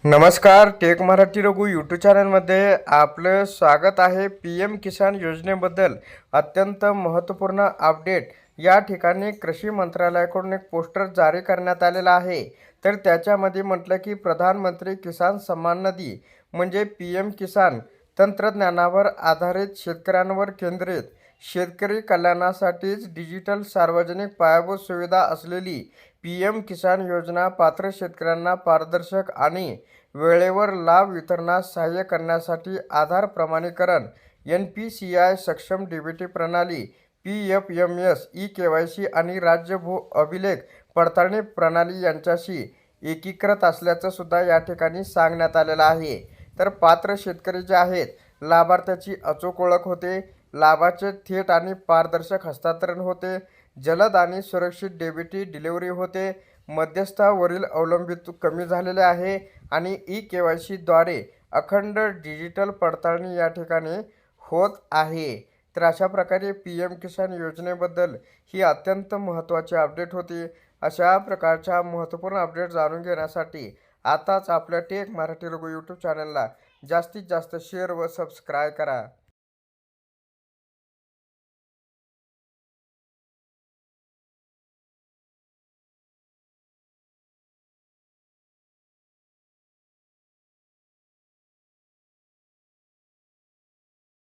नमस्कार, take Marathi Raghu YouTube चॅनलमध्ये आपलं स्वागत आहे। पी एम किसान योजनेबद्दल अत्यंत महत्त्वपूर्ण अपडेट या ठिकाणी कृषी मंत्रालयाकडून एक पोस्टर जारी करण्यात आलेला आहे। तर त्याच्यामध्ये म्हटलं की प्रधानमंत्री किसान सन्मान निधी म्हणजे पी एम किसान तंत्रज्ञानावर आधारित शेतकऱ्यांवर केंद्रित शेतकरी कल्याणासाठीच डिजिटल सार्वजनिक पायाभूत सुविधा असलेली पी एम किसान योजना पात्र शेतकऱ्यांना पारदर्शक आणि वेळेवर लाभ वितरणास सहाय्य करण्यासाठी आधार प्रमाणीकरण, NPCI सक्षम डीबीटी प्रणाली, PFMS, ई-KYC आणि राज्य भू अभिलेख पडताळणी प्रणाली यांच्याशी एकीकृत असल्याचं सुद्धा या ठिकाणी सांगण्यात आलेलं आहे। तर पात्र शेतकरी जे आहेत, लाभार्थ्याची अचूक ओळख होते, लाभाचे थेट आणि पारदर्शक हस्तांतरण होते, जलद आणि सुरक्षित डीबीटी डिलिव्हरी होते, मध्यस्थावरील अवलंबित्व कमी झालेले आहे आणि ई-KYC द्वारे अखंड डिजिटल पडताळणी या ठिकाणी होत आहे। तर अशा प्रकारे पी एम किसान योजनेबद्दल ही अत्यंत महत्त्वाची अपडेट होती। अशा प्रकारच्या महत्त्वपूर्ण अपडेट जाणून घेण्यासाठी आताच आपल्या टेक मराठी रघु यूट्यूब चॅनलला जास्तीत जास्त शेअर व सबस्क्राईब करा।